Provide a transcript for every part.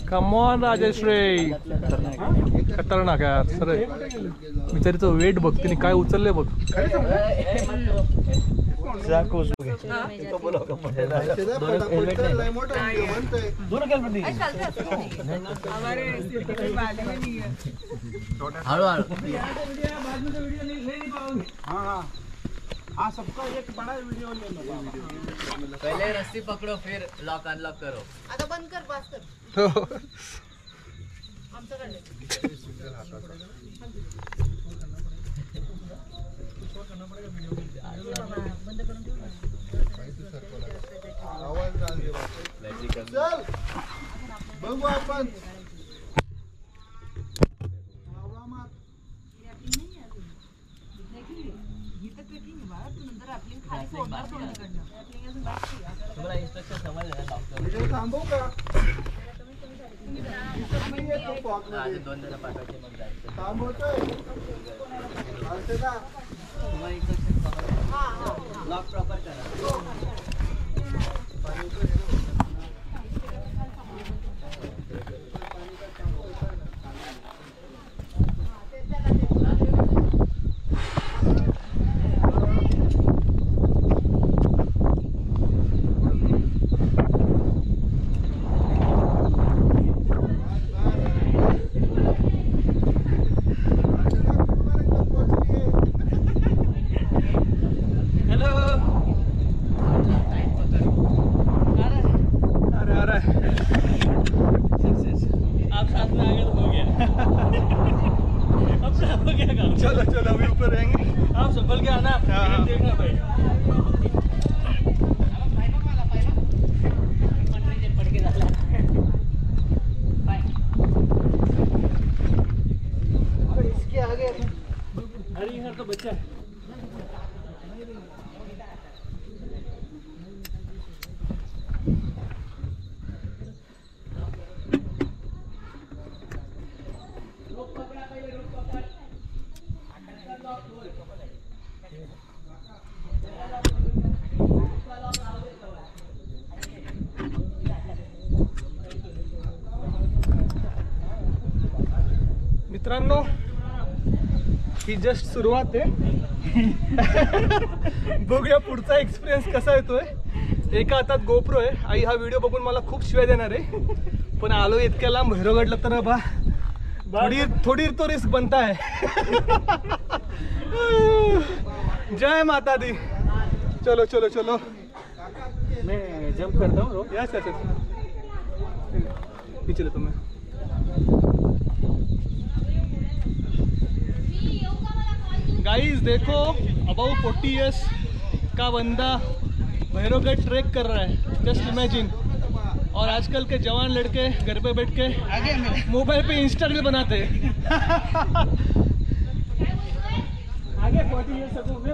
Come on Rajshri, खतरनाक यार sir. बिचारीचं weight बघ, तिने काय उचलले बघ. हाँ सबका एक बड़ा वीडियो ले लो. पहले रस्सी पकड़ो फिर लॉक अनलॉक करो. आता बंद कर, पास कर. आमच्याकडे चल बघू आपण. तुम्हाला इंस्ट्रक्शन समजलं ना? व्हिडिओ थांबवू का? दोन जण पाठवायचे मग जायचं. थांबवतोय तुम्हाला इंस्ट्रक्शन समजलं? लॉक प्रॉपर करा. चलो चलो अभी ऊपर रहेंगे. आप संभल के आना. देखना भाई. इसके आगे अरे यार तो बच्चा है. मित्रांनो, ही जस्ट सुरुवात आहे. बघूया पुढचा एक्सपिरियन्स कसा येतोय. एका हातात गोप्रो आहे. आई हा व्हिडिओ बघून मला खूप शिवाय देणार आहे, पण आलो इतक्या लांब भैरवगडला तर बा थोड़ी तो रिस्क बनता है. जय माता दी. चलो चलो चलो. मैं जंप करता हूँ. Yes yes yes. पीछे ले तुम्हें. गाइस देखो, अबाउट 40 इयर्स का बंदा भैरवगढ़ ट्रैक कर रहा है. Just imagine. और आजकल के जवान लड़के घर पे बैठ के मोबाइल पे इंस्टा रील बनाते हैं. आगे 40 इयर्स अगो में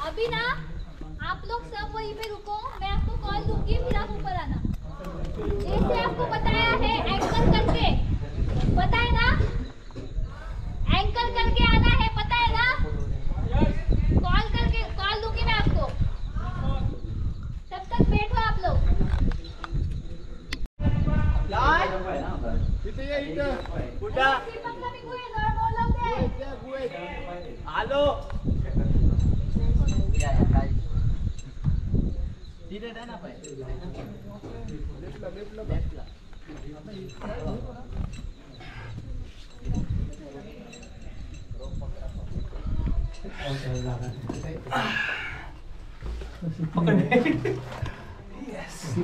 अभी ना आप लोग सब वहीं पे रुको, मैं आपको कॉल दूंगी, फिर आप ऊपर आना. जैसे आपको बताया है एंकर करके, पता है ना, एंकर करके आलो या काय तिथे आहे ना पाय लेफ्टला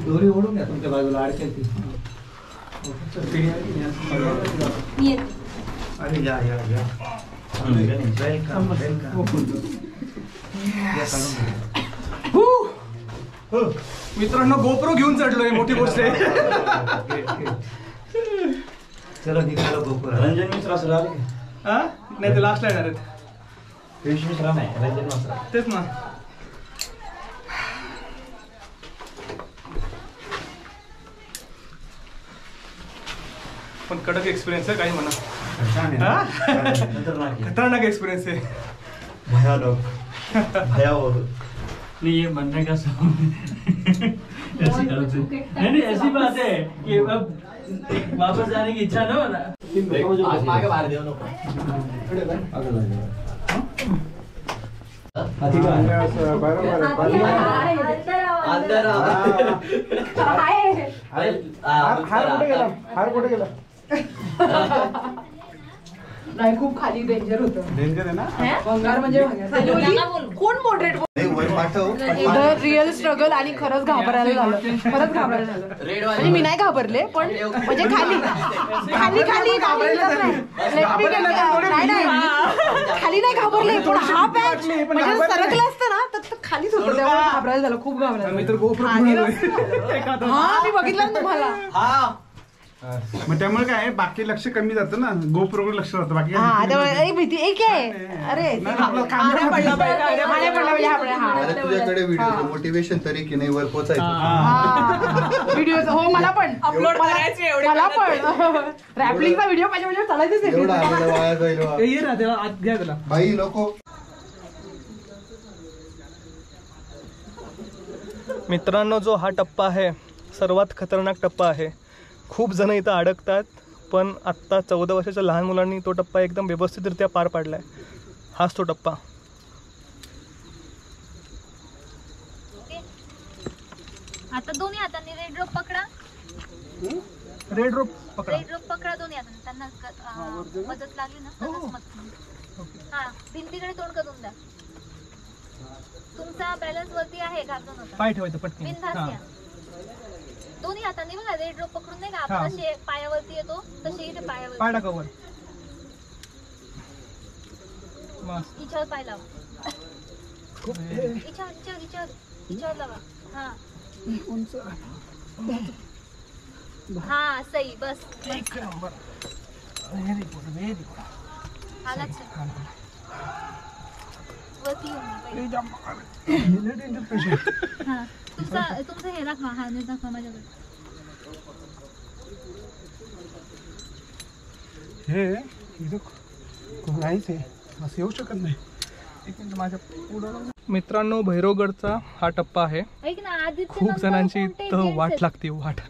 दोरी ओढून घ्या तुमच्या बाजूला अडकेल ती. अरे या या या वेलकम मित्रांनो गोप्रो घेऊन चढलोय, मोठी गोष्ट आहे. चलो निघालो गोपुर. रंजन मिश्रा सर आले का? हा नाही ते लास्टला येणार आहेत. पियुष मिश्रा नाही, रंजन मिश्रा. तेच ना. पण कडक एक्सपिरियन्स आहे काही म्हणा. खतरनाक एक्सपिरियन्स आहे. भयानक भयावह. नहीं ये बनने का नहीं ऐसी बात है कि अब वापस जाने की इच्छा ना होना. आगे बाहर देव नको. अंदर हार कुठे गेला? नाही खूप खाली डेंजर होतं. डेंजर आहे ना. भंगार म्हणजे कोण मॉडरेट रिअल स्ट्रगल आणि खरंच घाबरायला झालं. खरंच घाबरायला झालं. म्हणजे मी नाही घाबरले पण म्हणजे खाली खाली खाली घाबरायलाच नाही. खाली नाही घाबरले पण हा पॅच म्हणजे सरकलं असतं ना तर खालीच होतं. त्यामुळे घाबरायला झालं. खूप घाबरायला. हा मी बघितलं तुम्हाला. मग त्यामुळे काय बाकी लक्ष कमी जातं ना. गोप्रोवर लक्ष जातं बाकी. हा त्यामुळे भीती एक आहे. अरे तुझ्याकडे व्हिडिओ मोटिवेशन तरी की नाही वर पोचायचं व्हिडिओ. हो मला पण अपलोड करायचे. मला पण रॅपलिंगचा व्हिडिओ पाहिजे म्हणजे चालायचंच आहे. एवढा आपल्याला वाया जाईल बा. ये ना त्याला आत घ्या त्याला. बाई नको. मित्रांनो जो हा टप्पा आहे सर्वात खतरनाक टप्पा आहे. खूप जण इथं अडकतात पण आत्ता 14 वर्षाच्या लहान मुलांनी तो टप्पा एकदम व्यवस्थितरित्या पार पाडलाय. हाच तो टप्पा. आता दोन्ही हातांनी रेड रोप पकडा. रेड रोप पकडा. रेड रोप पकडा दोन्ही हातांनी. त्यांना मदत लागली ना तरच मदत. हा भिंतीकडे तोंड करून द्या. तुमचा बॅलन्स वरती आहे. घाबरून होता. पाय ठेवायचं पटकन. बिनधास्त या. दोन्ही हातांनी बघा रेड रोप पकडून नाही का आपण असे पायावरती येतो तसे इथे पायावरती. पाय टाका वर. हिच्यावर पाय लावा. हिच्यावर लावा. हा सही बस. हालाच वरती हा तुमचं हे दाखवा. हा नाही दाखवा माझ्याकडे. हे नाहीच आहे असं येऊ शकत नाही. एक मिनिट माझ्या पुढं. मित्रांनो भैरवगडचा हा टप्पा आहे. ऐक ना आधी खूप जणांची इथं वाट लागते. वाट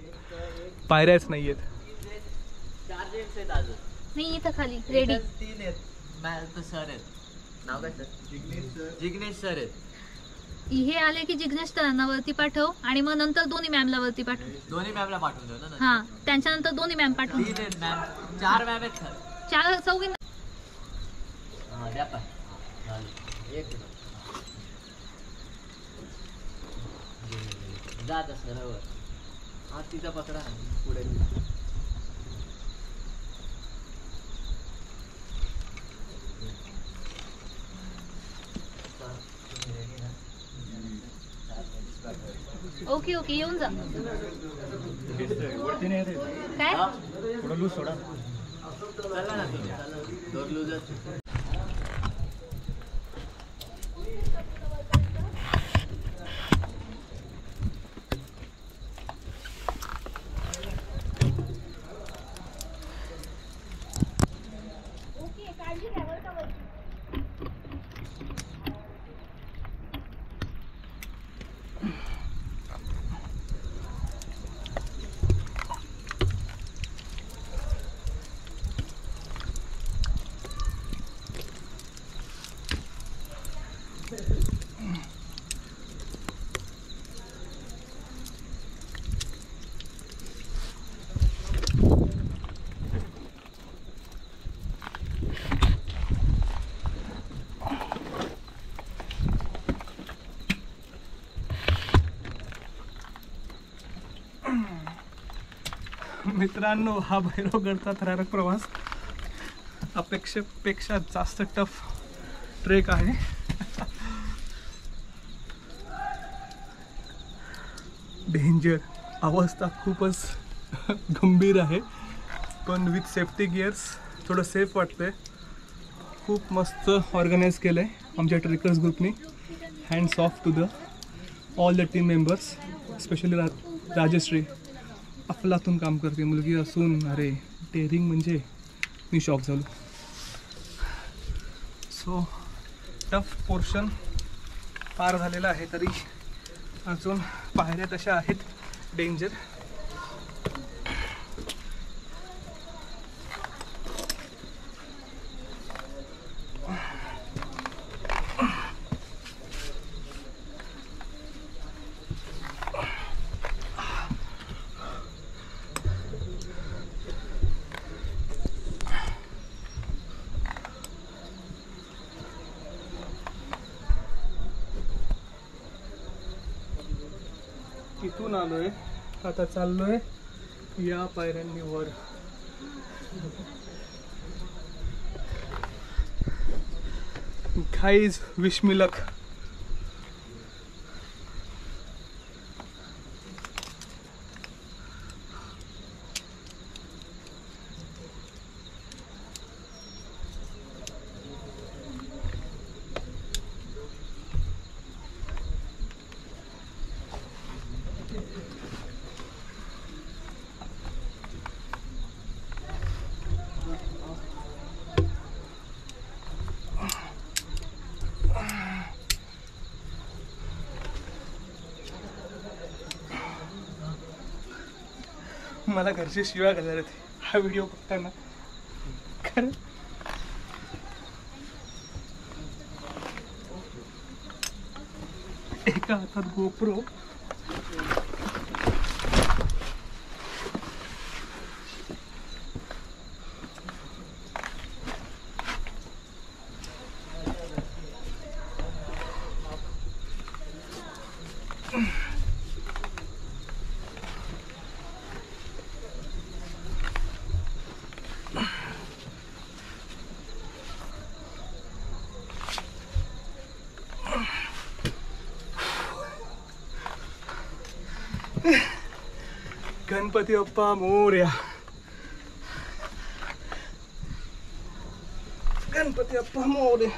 पायऱ्याच नाहीयेत. नाही इथं खाली रेडी 3 आहेत. मॅम सर आहेत. नाव काय सर? जिग्नेश सर आहेत. हे आले की जिग्नेश सरांना वरती पाठव आणि मग नंतर दोन्ही मॅमला वरती पाठव. दोन्ही मॅमला पाठवून देऊ ना. हा त्यांच्यानंतर दोन्ही मॅम पाठव. 3 आहेत मॅम. 4 मॅम आहेत खरं. 4 चौघी. हा द्या पाय. एक जात सरवर. हा तिचा पकडा पुढे. ओके ओके येऊन जा. काय थोडं लूज सोडा. चला ना तुम्ही. दोन लूजच. मित्रांनो, हा भैरवगडचा थरारक प्रवास अपेक्षेपेक्षा जास्त टफ ट्रेक आहे. डेंजर, अवस्था खूपच गंभीर आहे, पण विथ सेफ्टी गिअर्स थोडं सेफ वाटतंय. खूप मस्त ऑर्गनाईज केलं आहे आमच्या ट्रेकर्स ग्रुपनी. Hands off to the all the team members, specially Rajshree. अफलातून काम करते मुलगी असून, अरे टेरिंग म्हणजे मी शॉक झालो. सो टफ पोर्शन पार झालेला आहे, तरी अजून पायऱ्या तशा आहेत डेंजर. इथून आलोय, आता चाललोय या पायऱ्यांनी वर. Guys, wish me luck. मला घरचे शिव्या घालणार आहेत हा व्हिडिओ बघताना. खरं एका हातात गोप्रो, गणपती बाप्पा मोरया. गणपती बाप्पा मोरया.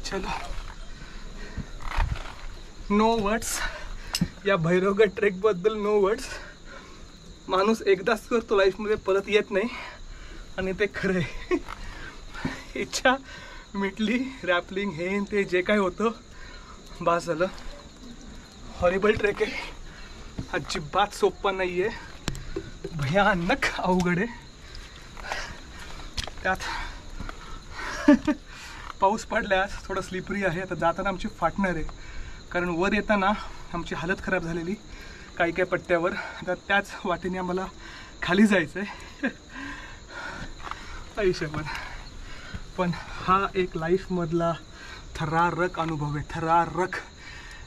चलो, नो वर्ड्स. या भैरवगड ट्रेक बद्दल नो वर्ड्स. माणूस एकदाच करतो लाईफमध्ये, परत येत नाही, आणि ते खरं आहे. इच्छा मिटली. रॅपलिंग हे ते जे काय होतं बास झालं. हॉरिबल ट्रेक आहे, अजिबात सोपा नाही आहे, भयानक अवघड आहे. त्यात पाऊस पडल्यास थोडं स्लिपरी आहे. आता जाताना आमची फाटणार आहे, कारण वर येताना आमची हालत खराब झालेली काही काही पट्ट्यावर. तर त्याच वाटेने आम्हाला खाली जायचं आहे आयुष्यभर. पण हा एक लाईफमधला थरारक अनुभव आहे. थरारक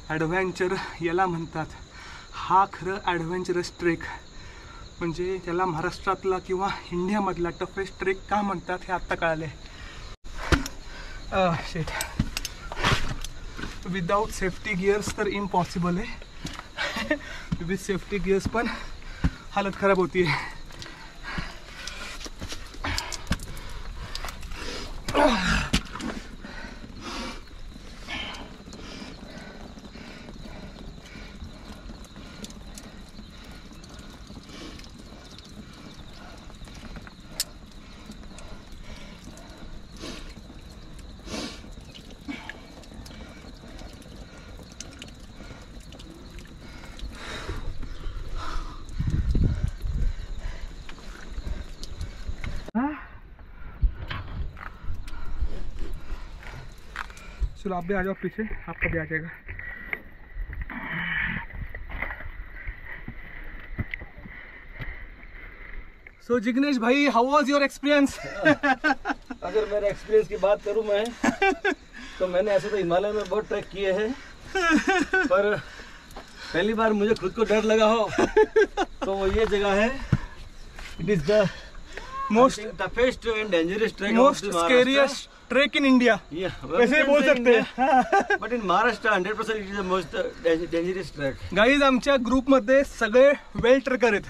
ॲडव्हेंचर याला म्हणतात. हा खरं ॲडव्हेंचरस ट्रेक, म्हणजे त्याला महाराष्ट्रातला किंवा इंडियामधला टफेस्ट ट्रेक का म्हणतात हे आत्ता कळाले. शेट, विदाउट सेफ्टी गिअर्स तर इम्पॉसिबल आहे. विथ सेफ्टी गिअर्स पण हालत खराब होती आहे. चलो आप भी आ जाओ पीछे, आपका भी आ जाएगा। सो जिग्नेश भाई, हाउ वाज योर एक्सपीरियंस? अगर मेरे एक्सपीरियंस की बात करूं मैं तो मैंने ऐसे तो हिमालय में बहुत ट्रैक किए हैं, पर पहली बार मुझे खुद को डर लगा हो तो वो ये जगह है। It is the most toughest and dangerous track, most scariest trek in India, वैसे बोल सकते हैं। But in Maharashtra 100% it is the most dangerous track. Guys आमच्या ग्रुपमध्ये सगळे वेल ट्रेकर आहेत,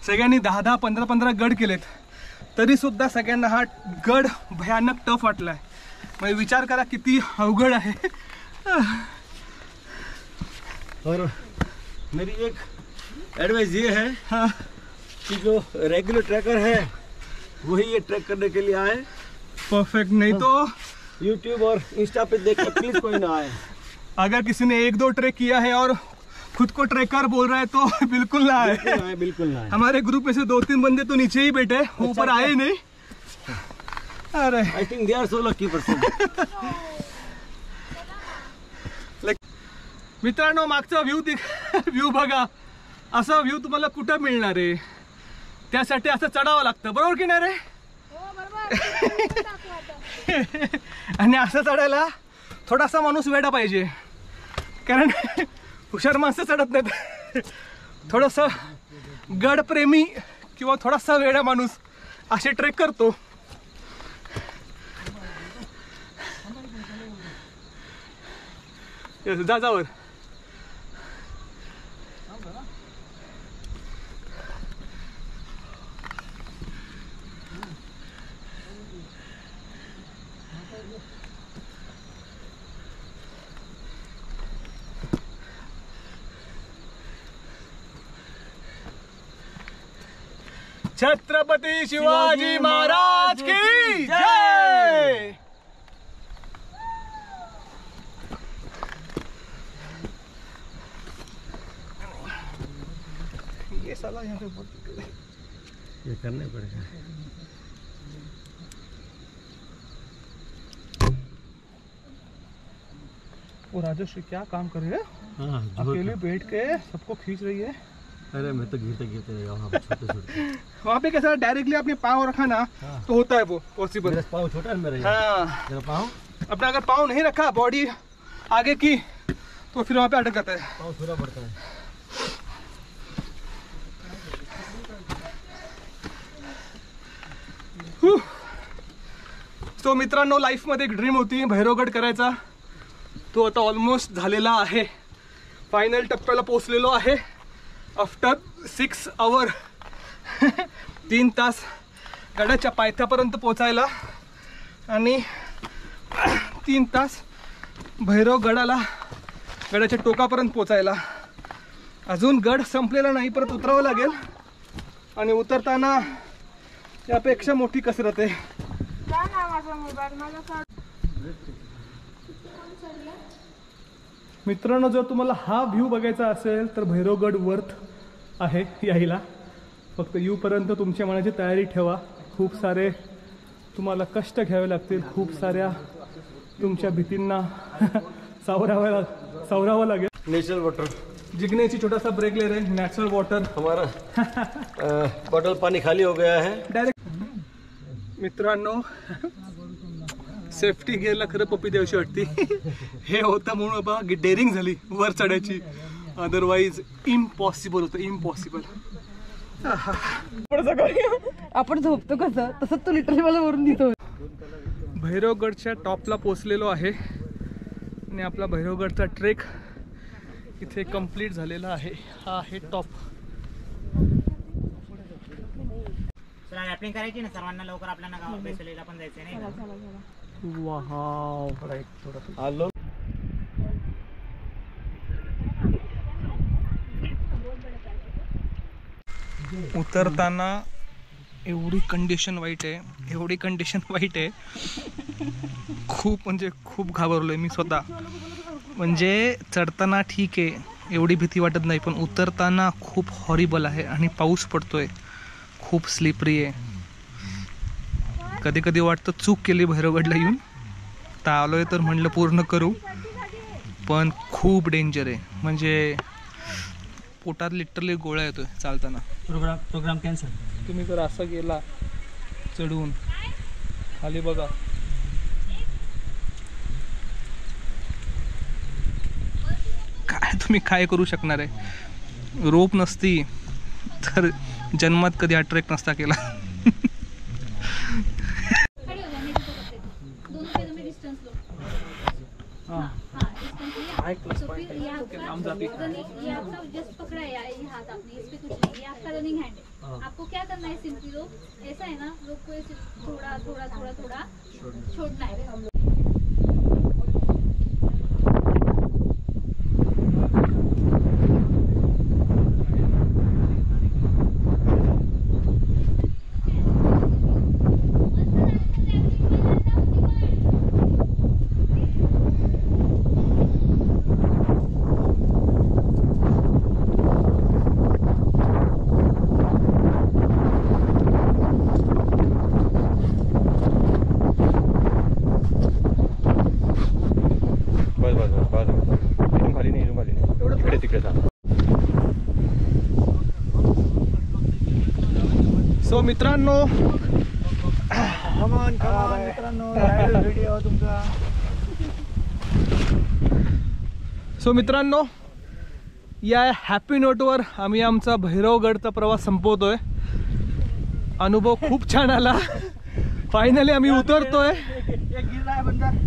सगळ्यांनी 10-10, 15-15 गड केलेत, तरी सुद्धा सगळ्यांना हा गड भयानक टफ वाटलाय। म्हणजे विचार करा किती अवघड आहे। और मेरी एक एडवाइस ये है कि जो रेगुलर ट्रैकर है वही ये ट्रैक करने के लिए आए। परफेक्ट, नहीं तो YouTube और इंस्टा पे देख कर प्लीज कोई ना आए। अगर किसी ने 1-2 ट्रेक किया है और खुद को ट्रेकर बोल रहा है तो बिल्कुल ना आए, बिल्कुल ना आए। हमारे ग्रुप में से 2-3 बंदे तो नीचे ही बैठे, ऊपर आए नहीं। अरे I think they are so lucky person. मित्रांनो, मागचा व्ह्यू बघा, असा व्ह्यू तुम्हाला कुठं मिळणार आहे? त्यासाठी असं चढावं लागतं, बरोबर की नाही रे? आणि असं चढायला थोडासा माणूस वेडा पाहिजे, कारण हुशार माणसं चढत नाहीत। थोडंसं गडप्रेमी किंवा थोडासा वेडा माणूस असे ट्रेक करतो। जाजावर छत्रपति शिवाजी महाराज की जय। ये साला यहाँ पे ये करने पड़ेगा। वो राजश्री क्या काम कर रही है? हाँ, अकेले बैठ के सबको खींच रही है। अरे मैं तो गिरते रहेगा वहाँ पे, छोटे छोटे। वहाँ पे कैसा डायरेक्टली आपने पाँव रखा ना तो होता है वो पॉसिबल। मेरा पाँव छोटा है मेरा। हाँ, मेरा पाँव अपना अगर पाँव नहीं रखा बॉडी आगे की तो फिर वहाँ पे अटक जाता है, पाँव छोटा पड़ता है। सो मित्रांनो, लाईफमध्ये एक ड्रीम होती भैरवगड करायचा, तो आता ऑलमोस्ट झालेला आहे। फायनल टप्प्याला पोहोचलेलो आहे। आफ्टर 6 आवर 3 तास गडाच्या पायथ्यापर्यंत पोचायला आणि 3 तास भैरवगडाला गडाच्या टोकापर्यंत पोचायला। अजून गड संपलेला नाही, परत उतरावं लागेल आणि उतरताना यापेक्षा मोठी कसरत आहे। मित्रांनो, जर तुम्हाला हा व्ह्यू बघायचा असेल तर भैरवगड वर्थ आहे यायला। फक्त येऊपर्यंत तुमच्या मनाची तयारी ठेवा, खूप सारे तुम्हाला कष्ट घ्यावे लागतील, खूप साऱ्या तुमच्या भीतींना सावरावं लागेल। नेचुरल वाटर, जिग्नेश जी छोटा सा ब्रेक ले रहे हैं। नेचुरल वाटर, हमारा बॉटल पानी खाली हो गया है डायरेक्ट। मित्रांनो, सेफ्टी गिअरला खरं पप्पी द्यायची वाटती। हे होतं म्हणून बा डेअरिंग झाली वर चढायची, अदरवाईज इम्पॉसिबल होतं, इम्पॉसिबल। आपण झोपतो कसं तसं तो लिटरली मला वरून दिसतो। भैरवगडच्या टॉपला पोहोचलेलो आहे आणि आपला भैरवगडचा ट्रेक इथे कंप्लीट झालेला आहे। हा आहे टॉप। रॅपिंग करायची ना सर्वांना, लवकर आपल्याला गावात बेसलेला पण जायचं नाही। वाव. आलो. उतरताना एवढी कंडिशन वाईट आहे, एवढी कंडिशन वाईट आहे, खूप म्हणजे खूप घाबरलोय मी स्वतः. म्हणजे चढताना ठीक आहे, एवढी भीती वाटत नाही, पण उतरताना खूप हॉरिबल आहे. आणि पाऊस पडतोय, खूप स्लिपरी आहे. कधी कधी वाटतं चूक केली भैरवगडला येऊन. तर आलोय तर म्हणलं पूर्ण करू, पण खूप डेंजर आहे. म्हणजे पोटात लिटरली गोळा येतोय चालताना. Programme cancel. तुम्ही जर असं गेला चढून खाली बघा, काय तुम्ही काय करू शकणार आहे. रोप नसती तर जन्मात कधी हा ट्रेक नसता केला. खड़े हो जाने की जरूरत है. दोनों पैरों में डिस्टेंस लो. हाँ डिस्टेंस लिया. तो फिर ये आपका रनिंग, ये आपका जस्ट पकड़ा है ये हाथ आपने, इस पे कुछ नहीं, ये आपका रनिंग हैंड है. आपको क्या करना है, सिंपली रोप ऐसा है ना, रोप को ऐसे थोड़ा थोड़ा थोड़ा थोड़ा छोड़ना है. सो मित्रांनो, या हॅपी नोटवर आम्ही आमचा भैरवगडचा प्रवास संपवतोय. अनुभव खूप छान आला. फायनली आम्ही उतरतोय.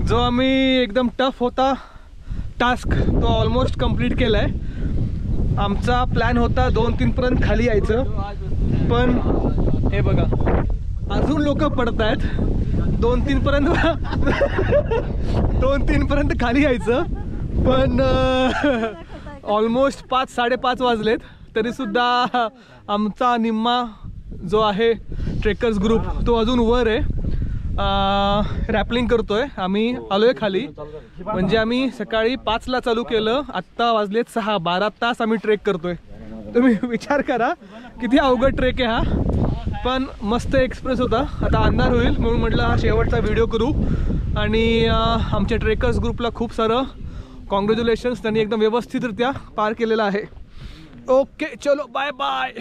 जो आम्ही एकदम टफ होता टास्क तो ऑलमोस्ट कंप्लीट केलाय. आमचा प्लॅन होता 2-3 पर्यंत खाली यायचं, पण हे बघा अजून लोक पडत आहेत. 2-3 पर्यंत खाली यायचं, पण ऑलमोस्ट 5-5:30 वाजलेत. तरीसुद्धा आमचा निम्मा जो आहे ट्रेकर्स ग्रुप तो अजून वर आहे, रॅपलिंग करतोय. आम्ही आलोय खाली. म्हणजे आम्ही सकाळी 5ला चालू केलं, आत्ता वाजलेत 6. 12 तास आम्ही ट्रेक करतोय. तुम्ही विचार करा किती अवघड ट्रेक आहे हा. पण मस्त एक्सप्रेस होता. आता अंधार होईल म्हणून म्हटलं हा शेवटचा व्हिडिओ करू. आणि आमच्या ट्रेकर्स ग्रुपला खूप सारं कॉंग्रॅच्युलेशन्स, त्यांनी एकदम व्यवस्थितरित्या पार केलेलं आहे. ओके चलो बाय बाय.